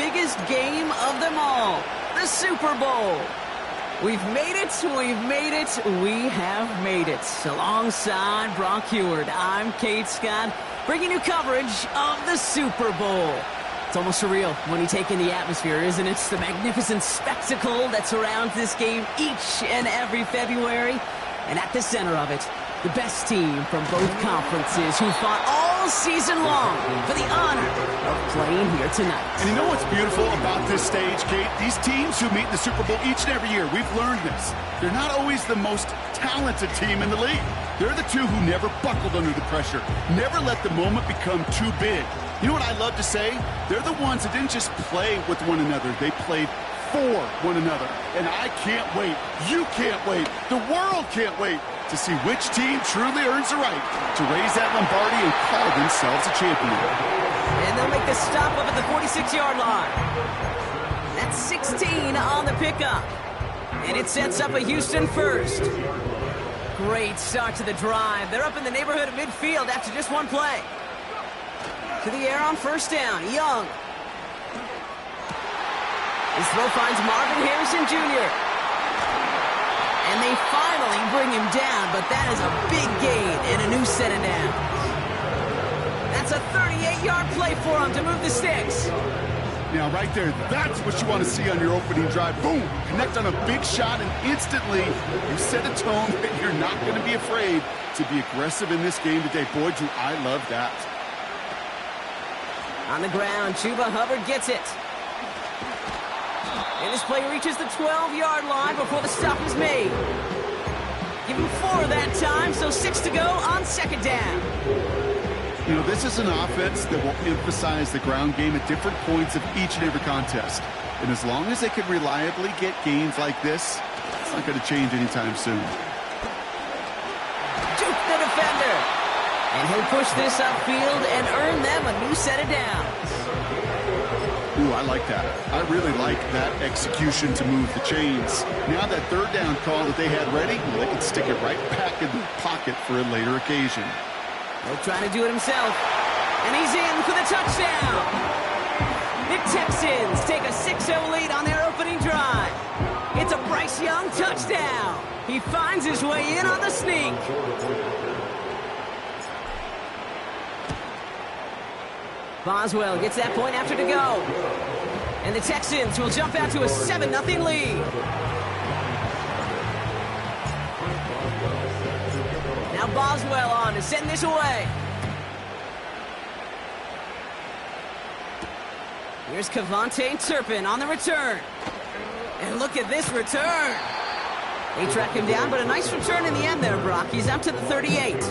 biggest game of them all, the Super Bowl. We've made it, we've made it, we have made it. Alongside Brock Heward, I'm Kate Scott, bringing you coverage of the Super Bowl. It's almost surreal when you take in the atmosphere, isn't it? It's the magnificent spectacle that surrounds this game each and every February. And at the center of it, the best team from both conferences who fought all season long for the honor of playing here tonight. And you know what's beautiful about this stage, Kate? These teams who meet in the Super Bowl each and every year, we've learned this. They're not always the most talented team in the league. They're the two who never buckled under the pressure, never let the moment become too big. You know what I love to say? They're the ones that didn't just play with one another, they played for one another. And I can't wait, you can't wait, the world can't wait to see which team truly earns the right to raise that Lombardi and call themselves a champion. And they'll make the stop up at the 46-yard line. That's 16 on the pickup. And it sets up a Houston first. Great start to the drive. They're up in the neighborhood of midfield after just one play. To the air on first down, Young. His throw finds Marvin Harrison Jr. And they finally bring him down, but that is a big gain and a new set of downs. That's a 38-yard play for him to move the sticks. Now, right there, that's what you want to see on your opening drive. Boom! Connect on a big shot, and instantly you set a tone that you're not going to be afraid to be aggressive in this game today. Boy, do I love that. On the ground, Chuba Hubbard gets it. And this play reaches the 12-yard line before the stop is made. Give him 4 that time, so 6 to go on second down. You know, this is an offense that will emphasize the ground game at different points of each and every contest. And as long as they can reliably get gains like this, it's not going to change anytime soon. Juke the defender. And he'll push this upfield and earn them a new set of downs. Ooh, I like that. I really like that execution to move the chains. Now that third down call that they had ready, they can stick it right back in the pocket for a later occasion. He'll try to do it himself. And he's in for the touchdown. The Texans take a 6-0 lead on their opening drive. It's a Bryce Young touchdown. He finds his way in on the sneak. Boswell gets that point after to go. And the Texans will jump out to a 7-0 lead. Now Boswell on to send this away. Here's Kevontae Turpin on the return. And look at this return. They track him down, but a nice return in the end there, Brock. He's up to the 38.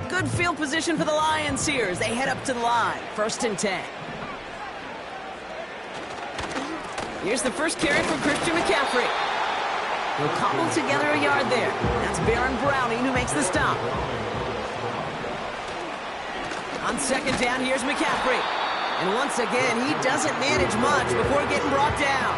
Good field position for the Lions here as they head up to the line. 1st and 10. Here's the first carry from Christian McCaffrey. He'll cobble together a yard there. That's Baron Browning who makes the stop. On second down, here's McCaffrey. And once again, he doesn't manage much before getting brought down.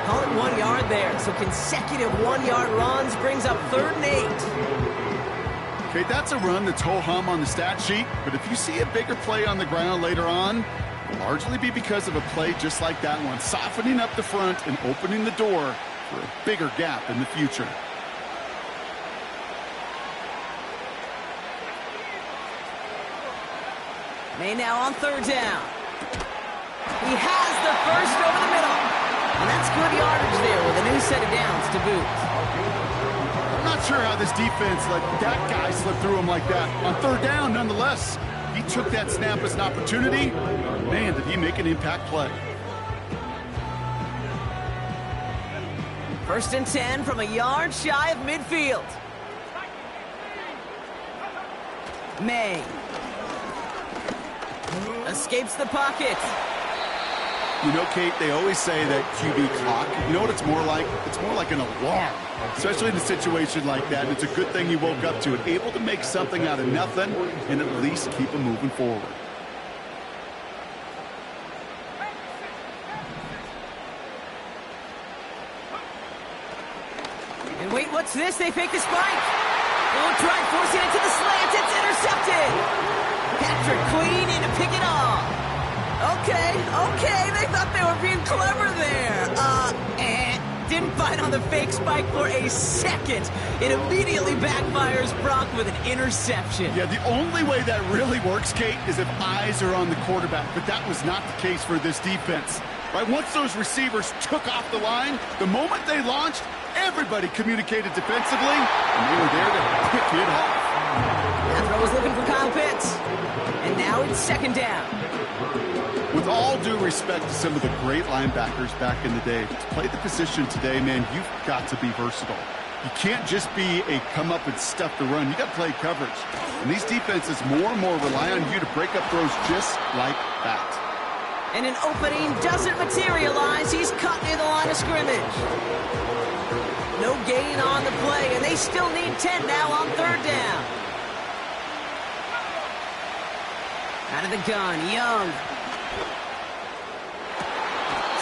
Call it 1 yard there. So consecutive 1-yard runs brings up 3rd and 8. Okay, that's a run that's ho-hum on the stat sheet, but if you see a bigger play on the ground later on, it'll largely be because of a play just like that one, softening up the front and opening the door for a bigger gap in the future. May now on 3rd down. He has the first over the middle. And that's good yardage there with a new set of downs to boot. I'm not sure how this defense let that guy slip through him like that. On 3rd down, nonetheless, he took that snap as an opportunity. Man, did he make an impact play. 1st and 10 from a yard shy of midfield. May escapes the pocket. You know, Kate, they always say that QB clock, you know what it's more like? It's more like an alarm, especially in a situation like that. And it's a good thing you woke up to it, able to make something out of nothing and at least keep them moving forward. Watch this, they fake the spike. Oh, try forcing it to the slant. It's intercepted. Patrick Queen in to pick it off. Okay, they thought they were being clever there. Didn't bite on the fake spike for a second. It immediately backfires Brock with an interception. Yeah, the only way that really works, Kate, is if eyes are on the quarterback. But that was not the case for this defense. Right, once those receivers took off the line, the moment they launched, everybody communicated defensively, and they were there to pick it off. That throw was looking for Kyle Pitts. And now it's second down. With all due respect to some of the great linebackers back in the day, to play the position today, man, you've got to be versatile. You can't just be a come up and stuff the run. You got to play coverage. And these defenses more and more rely on you to break up throws just like that. And an opening doesn't materialize. He's cut near the line of scrimmage. No gain on the play, and they still need 10 now on third down. Out of the gun, Young.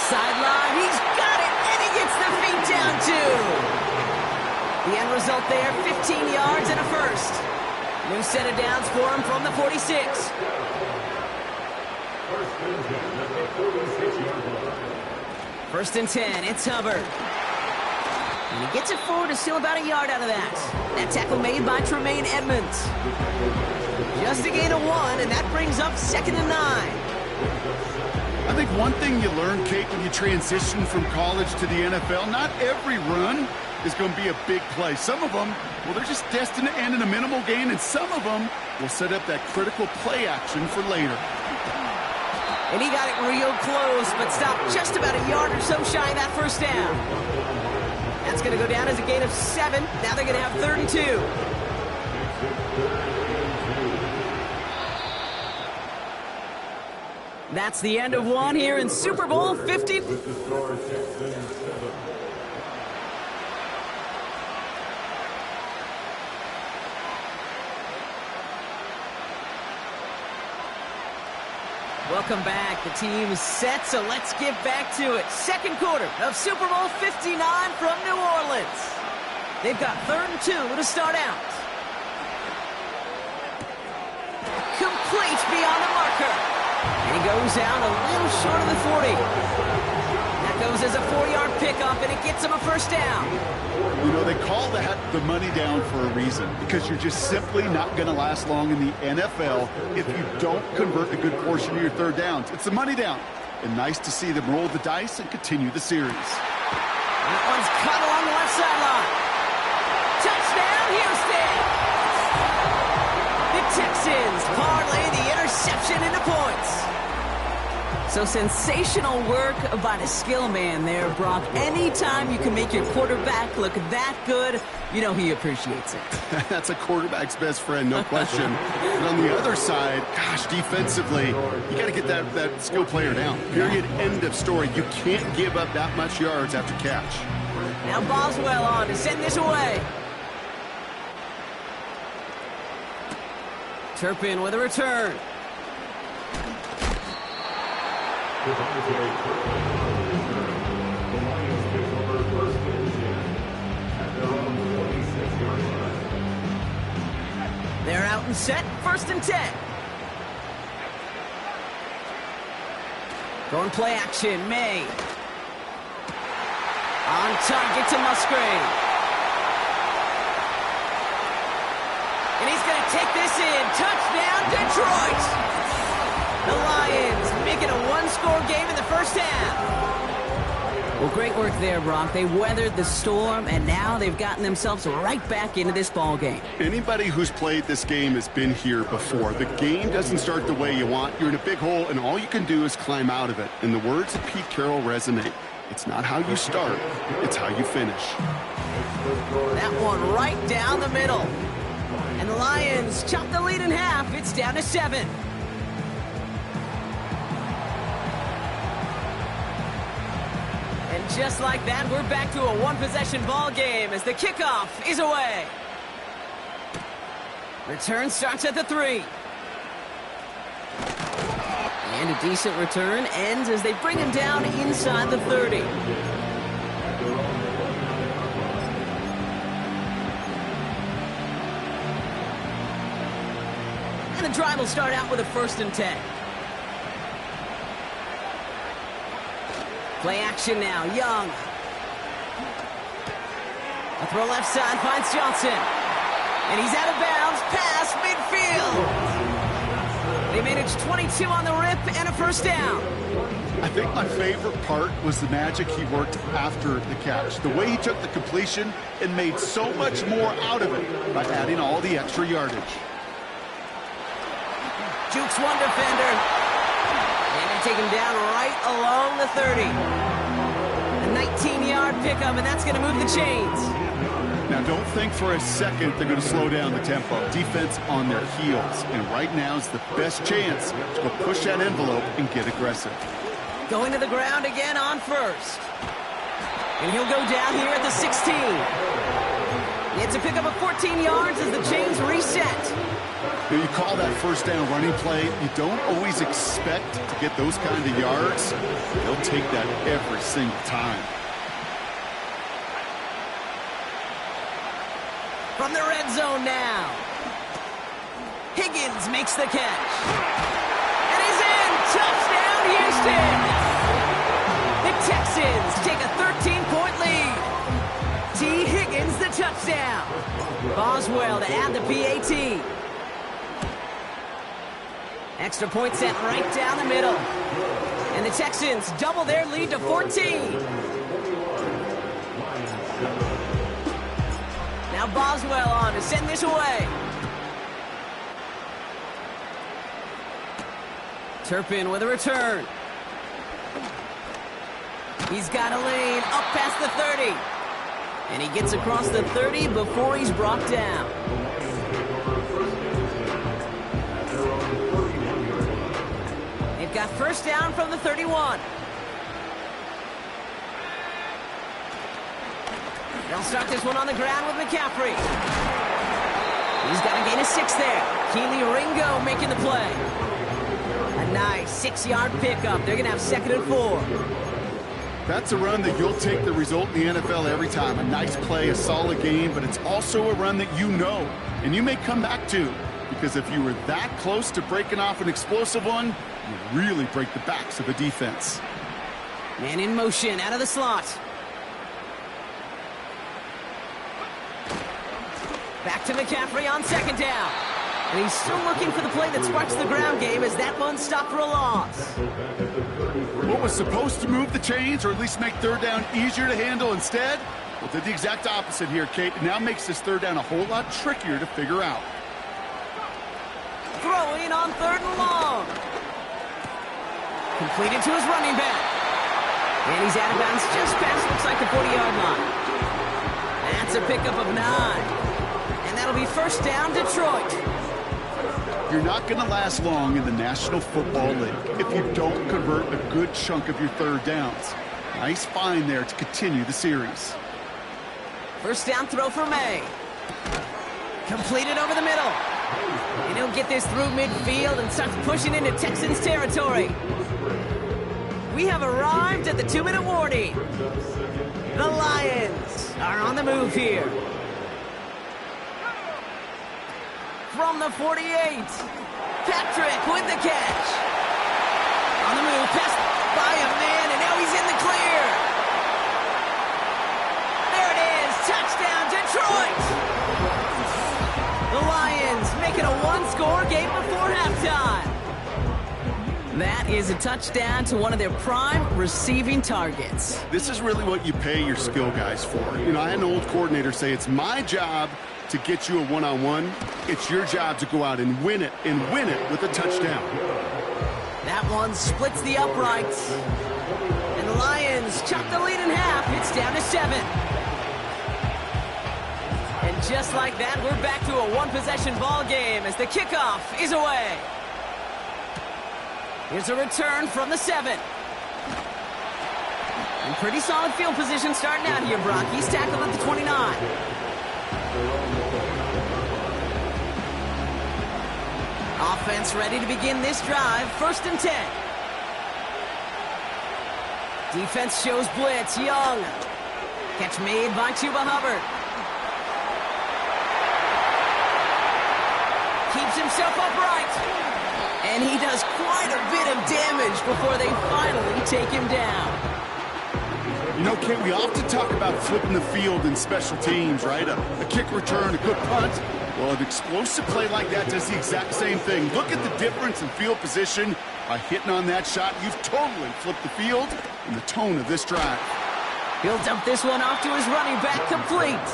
Sideline, he's got it, and he gets the feet down too. The end result there, 15 yards and a first. New set of downs for him from the 46. First and 10, it's Hubbard. And he gets it forward, is still about a yard out of that. That tackle made by Tremaine Edmonds. Just a gain of 1, and that brings up second and 9. I think one thing you learn, Kate, when you transition from college to the NFL, not every run is going to be a big play. Some of them, well, they're just destined to end in a minimal gain, and some of them will set up that critical play action for later. And he got it real close, but stopped just about a yard or so shy of that first down. That's going to go down as a gain of 7. Now they're going to have third and 2. That's the end of one here in Super Bowl 50. Welcome back. The team is set, so let's get back to it. Second quarter of Super Bowl 59 from New Orleans. They've got third and 2 to start out. Complete beyond the marker. And he goes out a little short of the 40. That goes as a 4-yard pickup, and it gets him a first down. You know, they call that the money down for a reason, because you're just simply not going to last long in the NFL if you don't convert a good portion of your third downs. It's the money down. And nice to see them roll the dice and continue the series. That one's cut along the left sideline. Touchdown, Houston! The Texans parlay the interception into points. So sensational work by the skill man there, Brock. Anytime you can make your quarterback look that good, you know he appreciates it. That's a quarterback's best friend, no question. But on the other side, gosh, defensively, you got to get that skill player down. Period, end of story. You can't give up that much yards after catch. Now Boswell on to send this away. Turpin with a return. They're out and set, first and 10. Going play action, May. On target to Musgrave. And he's going to take this in. Touchdown, Detroit! The Lions making a one-score game in the first half. Well, great work there, Brock. They weathered the storm, and now they've gotten themselves right back into this ball game. Anybody who's played this game has been here before. The game doesn't start the way you want. You're in a big hole, and all you can do is climb out of it. And the words of Pete Carroll resonate. It's not how you start, it's how you finish. That one right down the middle. And the Lions chop the lead in half. It's down to 7. And just like that, we're back to a one-possession ball game as the kickoff is away. Return starts at the 3. And a decent return ends as they bring him down inside the 30. the drive will start out with a 1st and 10. Play action now. Young. A throw left side finds Johnson. And he's out of bounds past midfield. They managed 22 on the rip and a 1st down. I think my favorite part was the magic he worked after the catch. The way he took the completion and made so much more out of it by adding all the extra yardage. Jukes one defender. And they take him down right along the 30. A 19-yard pickup, and that's going to move the chains. Now, don't think for a second they're going to slow down the tempo. Defense on their heels. And right now is the best chance to go push that envelope and get aggressive. Going to the ground again on 1st. And he'll go down here at the 16. It's a pickup of 14 yards as the chains reset. When you call that 1st down running play, you don't always expect to get those kind of yards. They'll take that every single time. From the red zone now. Higgins makes the catch. And he's in! Touchdown, Houston! The Texans take a 13-point lead. T. Higgins, the touchdown. Boswell to add the PAT. Extra point sent right down the middle. And the Texans double their lead to 14. Now Boswell on to send this away. Turpin with a return. He's got a lane up past the 30. And he gets across the 30 before he's brought down. They've got 1st down from the 31. They'll start this one on the ground with McCaffrey. He's got a gain of 6 there. Keely Ringo making the play. A nice 6-yard pickup. They're going to have 2nd and 4. That's a run that you'll take the result in the NFL every time. A nice play, a solid game, but it's also a run that you know, and you may come back to. Because if you were that close to breaking off an explosive one, you really break the backs of a defense. Man in motion out of the slot. Back to McCaffrey on 2nd down. And he's still looking for the play that sparks the ground game as that one stopped for a loss. What was supposed to move the chains, or at least make 3rd down easier to handle instead, well, did the exact opposite here, Kate. It now makes this 3rd down a whole lot trickier to figure out. Throwing on 3rd and long. Completed to his running back. And he's out of bounds just past, looks like, the 40-yard line. That's a pickup of 9. And that'll be 1st down, Detroit. You're not going to last long in the National Football League if you don't convert a good chunk of your 3rd downs. Nice find there to continue the series. 1st down throw for May. Completed over the middle. And he'll get this through midfield and starts pushing into Texans territory. We have arrived at the 2-minute warning. The Lions are on the move here. From the 48, Patrick with the catch. On the move, passed by a man, and now he's in the clear. There it is, touchdown, Detroit. The Lions making a 1-score game before halftime. That is a touchdown to one of their prime receiving targets. This is really what you pay your skill guys for. You know, I had an old coordinator say it's my job to get you a one-on-one. It's your job to go out and win it with a touchdown. That one splits the uprights. And the Lions chop the lead in half. It's down to 7. And just like that, we're back to a one-possession ball game as the kickoff is away. Here's a return from the 7. And pretty solid field position starting out here, Brock. He's tackled at the 29. Offense ready to begin this drive. 1st and 10. Defense shows blitz. Young. Catch made by Chuba Hubbard. Keeps himself upright. And he does quite a bit of damage before they finally take him down. You know, Kate, we often talk about flipping the field in special teams, right? A kick return, a good punt. Well, an explosive play like that does the exact same thing. Look at the difference in field position. By hitting on that shot, you've totally flipped the field and the tone of this drive. He'll dump this one off to his running back, complete.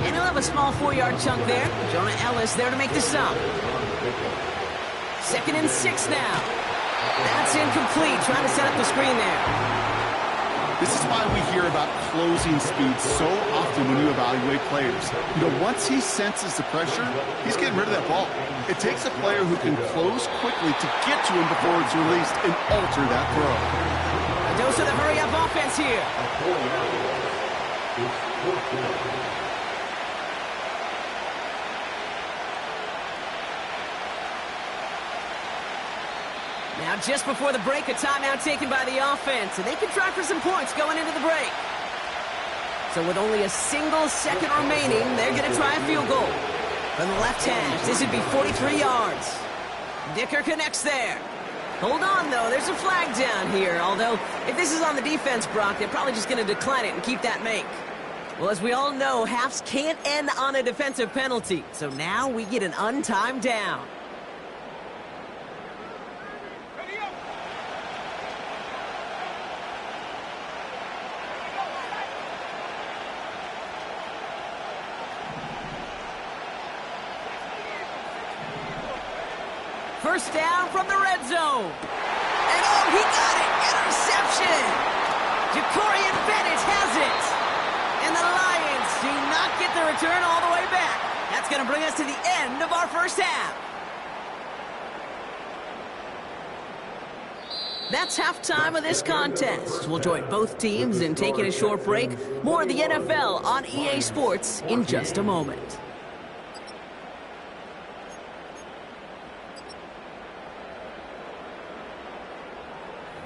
And he'll have a small 4-yard chunk there. Jonah Ellis there to make the stop. 2nd and 6 now. That's incomplete, trying to set up the screen there. This is why we hear about closing speed so often when you evaluate players. You know, once he senses the pressure, he's getting rid of that ball. It takes a player who can close quickly to get to him before it's released and alter that throw. A dose of the hurry-up offense here. Now, just before the break, a timeout taken by the offense, and they can try for some points going into the break. So with only a single second remaining, they're going to try a field goal. From the left hash, this would be 43 yards. Dicker connects there. Hold on, though. There's a flag down here, although if this is on the defense, Brock, they're probably just going to decline it and keep that make. Well, as we all know, halves can't end on a defensive penalty, so now we get an untimed down. First down from the red zone. And oh, he got it! Interception! Jacorian Bennett has it! And the Lions do not get the return all the way back. That's going to bring us to the end of our first half. That's halftime of this contest. We'll join both teams in taking a short break. More of the NFL on EA Sports in just a moment.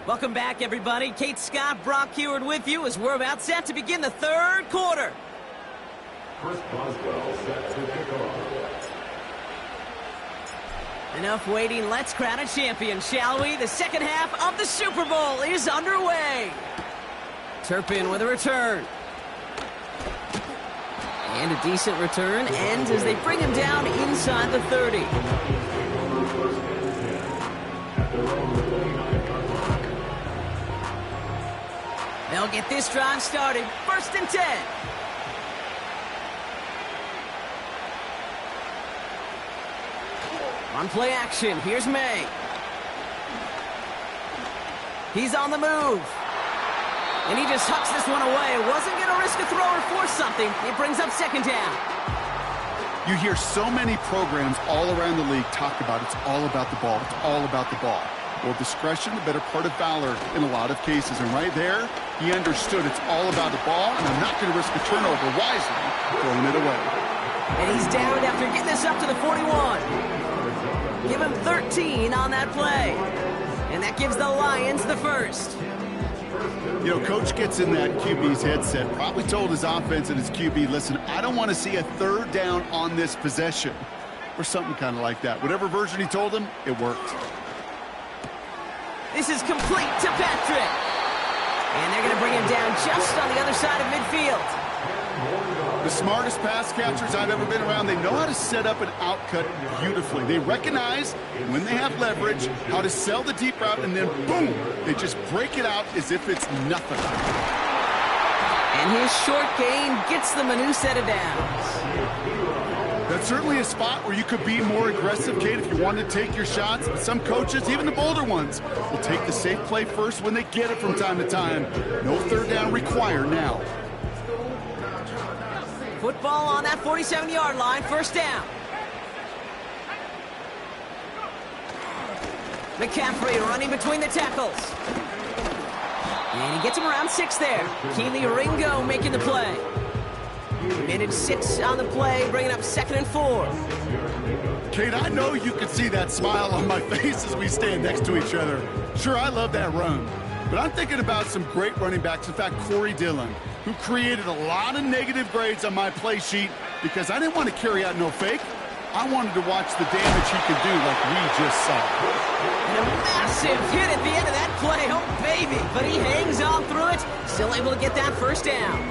Welcome back, everybody. Kate Scott, Brock Heward with you as we're about set to begin the third quarter. Chris Boswell set to kick off. Enough waiting. Let's crown a champion, shall we? The second half of the Super Bowl is underway. Turpin with a return. And a decent return ends as they bring him down inside the 30. They'll get this drive started. 1st and 10. On play action, here's May. He's on the move. And he just hucks this one away. Wasn't going to risk a throw or force something. It brings up 2nd down. You hear so many programs all around the league talk about it's all about the ball. It's all about the ball. Well, discretion, the better part of valor in a lot of cases. And right there, he understood it's all about the ball, and I'm not going to risk a turnover wisely, throwing it away. And he's down after getting this up to the 41. Give him 13 on that play. And that gives the Lions the first. You know, Coach gets in that QB's headset, probably told his offense and his QB, listen, I don't want to see a 3rd down on this possession. Or something kind of like that. Whatever version he told him, it worked. This is complete to Patrick. And they're going to bring him down just on the other side of midfield. The smartest pass catchers I've ever been around, they know how to set up an outcut beautifully. They recognize when they have leverage, how to sell the deep route, and then boom, they just break it out as if it's nothing. And his short gain gets them a new set of downs. That's certainly a spot where you could be more aggressive, Kate, if you wanted to take your shots. Some coaches, even the bolder ones, will take the safe play first when they get it from time to time. No 3rd down required now. Football on that 47-yard line, 1st down. McCaffrey running between the tackles. And he gets him around 6 there. Keely Ringo making the play. Minute 6 on the play, bringing up 2nd and 4. Kate, I know you can see that smile on my face as we stand next to each other. Sure, I love that run. But I'm thinking about some great running backs. In fact, Corey Dillon, who created a lot of negative grades on my play sheet because I didn't want to carry out no fake. I wanted to watch the damage he could do like we just saw. And a massive hit at the end of that play. Oh, baby. But he hangs on through it. Still able to get that first down.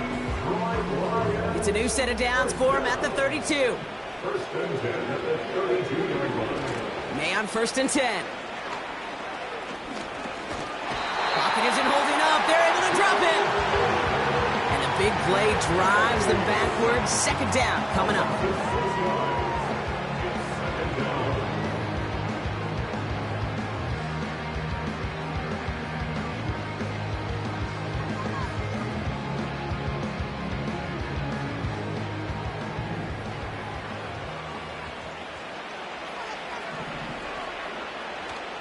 It's a new set of downs for him at the 32. First and 10 at the 32-yard line. May on 1st and 10. Pocket isn't holding up. They're able to drop him. And a big play drives them backwards. 2nd down coming up.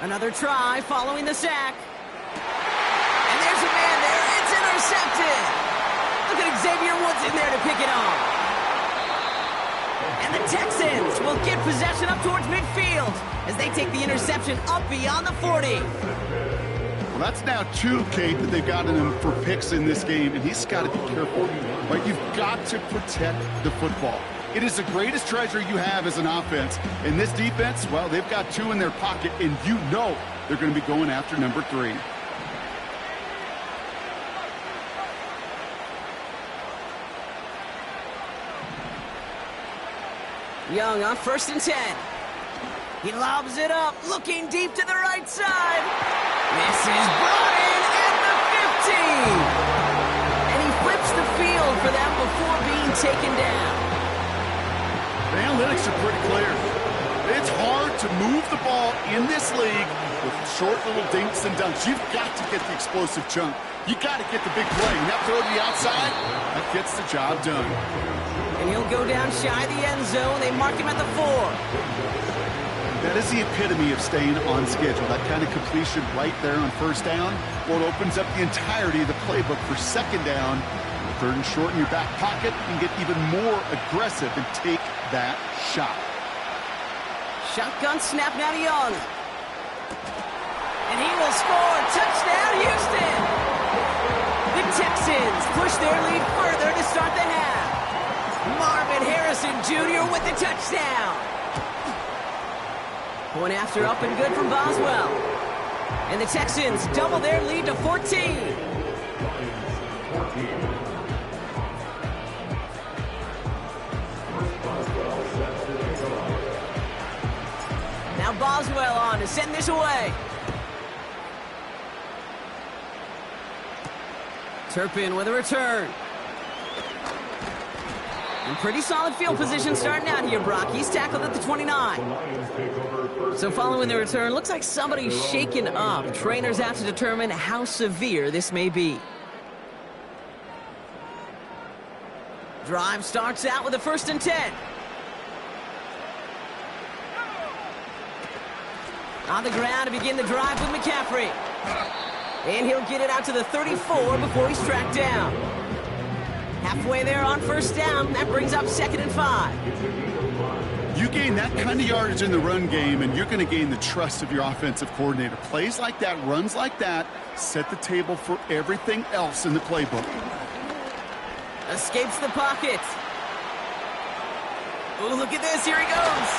Another try following the sack. And there's a man there. It's intercepted. Look at Xavier Woods in there to pick it off. And the Texans will get possession up towards midfield as they take the interception up beyond the 40. Well, that's now 2, Kate, that they've gotten him for picks in this game, and he's got to be careful. Right? You've got to protect the football. It is the greatest treasure you have as an offense. In this defense, well, they've got 2 in their pocket, and you know they're going to be going after number 3. Young on 1st and 10. He lobs it up, looking deep to the right side. This is brought in at the 15. And he flips the field for them before being taken down. The analytics are pretty clear. It's hard to move the ball in this league with short little dinks and dunks. You've got to get the explosive chunk. You got to get the big play. And that throw to the outside, that gets the job done. And he'll go down shy of the end zone. They mark him at the 4. That is the epitome of staying on schedule. That kind of completion right there on 1st down. Well, it opens up the entirety of the playbook for 2nd down. 3rd and short in your back pocket. You can get even more aggressive and take that shot. Shotgun snap now to Young. And he will score. Touchdown, Houston. The Texans push their lead further to start the half. Marvin Harrison Jr. with the touchdown. Point after up and good from Boswell. And the Texans double their lead to 14. Now Boswell on to send this away. Turpin with a return. And pretty solid field position starting out here, Brock. He's tackled at the 29. So following the return, looks like somebody's shaken up. Trainers out to determine how severe this may be. Drive starts out with a 1st and 10. On the ground to begin the drive with McCaffrey. And he'll get it out to the 34 before he's tracked down. Halfway there on 1st down. That brings up 2nd and 5. You gain that kind of yardage in the run game, and you're going to gain the trust of your offensive coordinator. Plays like that, runs like that, set the table for everything else in the playbook. Escapes the pocket. Oh, look at this. Here he goes.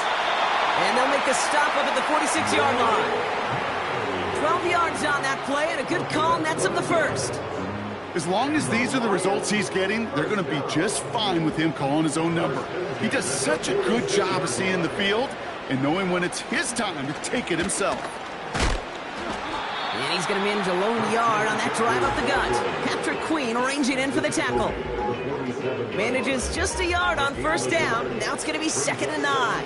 And they'll make a stop up at the 46-yard line. 12 yards on that play, and a good call nets him the 1st. As long as these are the results he's getting, they're going to be just fine with him calling his own number. He does such a good job of seeing the field and knowing when it's his time to take it himself. And he's going to manage a lone yard on that drive up the gut. Patrick Queen ranging in for the tackle. Manages just a yard on 1st down. Now it's going to be 2nd and 9.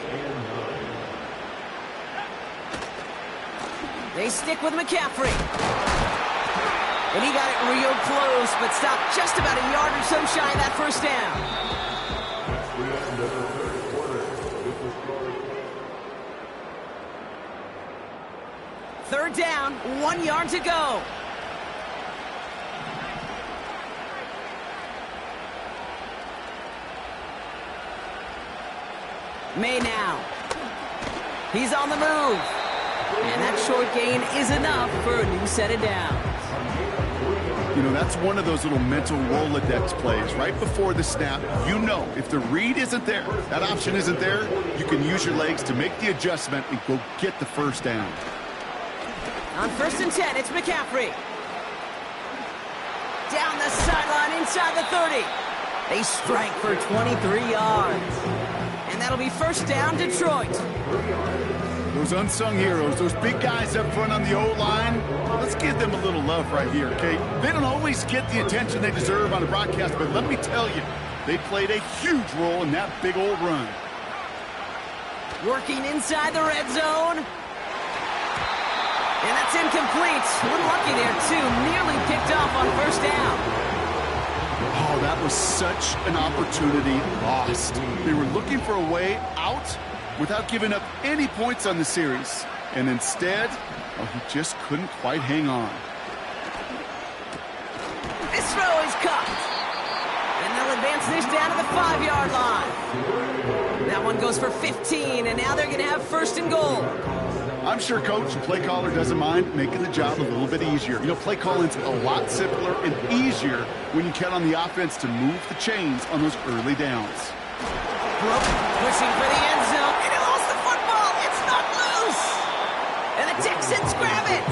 They stick with McCaffrey. And he got it real close, but stopped just about a yard or so shy of that 1st down. 3rd down, 1 yard to go. May now. He's on the move. And that short gain is enough for a new set of downs. You know, that's one of those little mental Rolodex plays. Right before the snap, you know if the read isn't there, that option isn't there, you can use your legs to make the adjustment and go get the first down. On 1st and 10, it's McCaffrey. Down the sideline inside the 30. They strike for 23 yards. And that'll be first down, Detroit. Those unsung heroes, those big guys up front on the O-line, let's give them a little love right here, okay? They don't always get the attention they deserve on a broadcast, but let me tell you, they played a huge role in that big old run. Working inside the red zone. And that's incomplete. A little lucky there, too. Nearly picked off on first down. Oh, that was such an opportunity lost. They were looking for a way out without giving up any points on the series. And instead, oh, he just couldn't quite hang on. This throw is caught. And they'll advance this down to the 5-yard line. That one goes for 15, and now they're going to have 1st and goal. I'm sure Coach, the play caller, doesn't mind making the job a little bit easier. You know, play calling's a lot simpler and easier when you count on the offense to move the chains on those early downs. Brooke pushing for the end zone, and he lost the football. It's not loose. And the Texans grab it.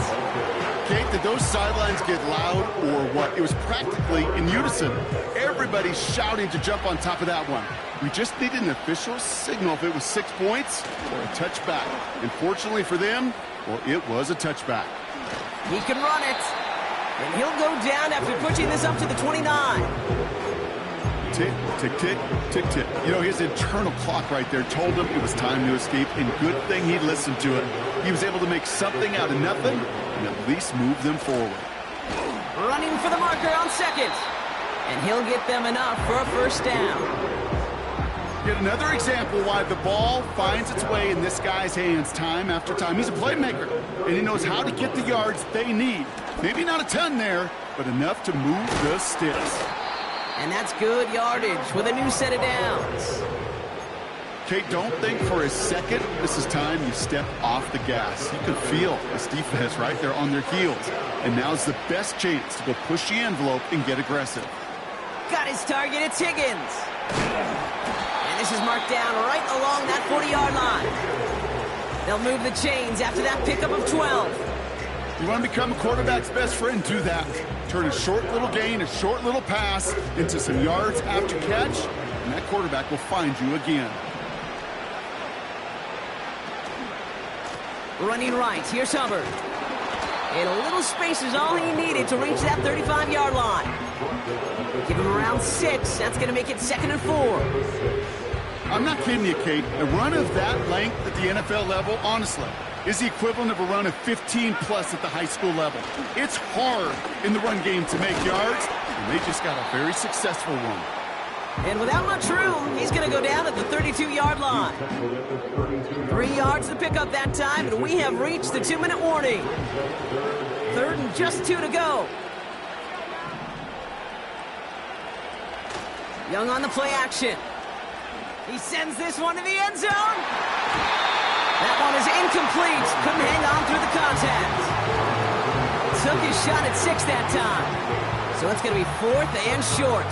Kate, did those sidelines get loud or what? It was practically in unison. Everybody shouting to jump on top of that one. We just needed an official signal if it was 6 points or a touchback. And fortunately for them, well, it was a touchback. He can run it. And he'll go down after pushing this up to the 29. Tick, tick, tick, tick, tick. You know, his internal clock right there told him it was time to escape, and good thing he listened to it. He was able to make something out of nothing and at least move them forward. Running for the marker on 2nd. And he'll get them enough for a first down. Yet another example why the ball finds its way in this guy's hands time after time. He's a playmaker, and he knows how to get the yards they need. Maybe not a ton there, but enough to move the sticks. And that's good yardage with a new set of downs. Kate, don't think for a second this is time you step off the gas. You can feel this defense right there on their heels. And now's the best chance to go push the envelope and get aggressive. Got his target, it's Higgins. And this is marked down right along that 40-yard line. They'll move the chains after that pickup of 12. You want to become a quarterback's best friend, do that. Turn a short little gain, a short little pass into some yards after catch, and that quarterback will find you again. Running right, here's Hubbard. And a little space is all he needed to reach that 35-yard line. Give him around 6. That's going to make it 2nd and 4. I'm not kidding you, Kate. A run of that length at the NFL level, honestly, is the equivalent of a run of 15-plus at the high school level. It's hard in the run game to make yards, and they just got a very successful one. And without much room, he's going to go down at the 32-yard line. 3 yards to pick up that time, and we have reached the 2-minute warning. 3rd and just 2 to go. Young on the play action. He sends this one to the end zone. That one is incomplete. Couldn't hang on through the contact. Took his shot at 6 that time. So it's going to be 4th and short.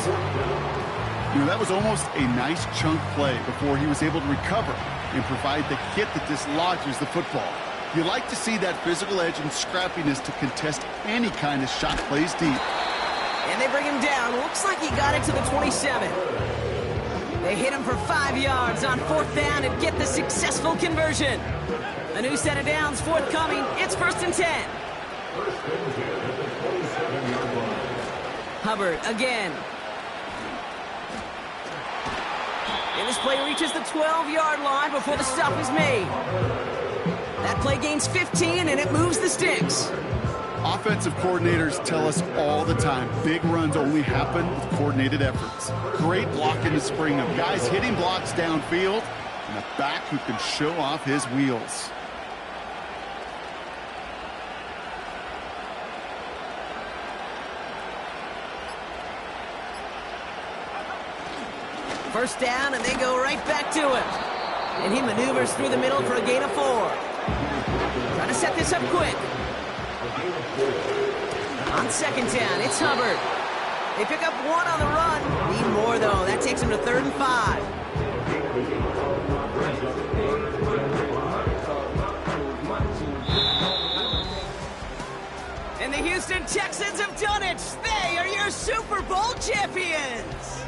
You know, that was almost a nice chunk play before he was able to recover and provide the hit that dislodges the football. You like to see that physical edge and scrappiness to contest any kind of shot plays deep. And they bring him down. Looks like he got it to the 27. They hit him for 5 yards on 4th down and get the successful conversion. A new set of downs forthcoming. It's 1st and 10. Hubbard again. And this play reaches the 12-yard line before the stop is made. That play gains 15, and it moves the sticks. Offensive coordinators tell us all the time, big runs only happen with coordinated efforts. Great block in the spring of guys hitting blocks downfield, and a back who can show off his wheels. First down, and they go right back to him. And he maneuvers through the middle for a gain of 4. Trying to set this up quick. On second down, it's Hubbard. They pick up one on the run. Need more, though. That takes them to 3rd and 5. And the Houston Texans have done it. They are your Super Bowl champions.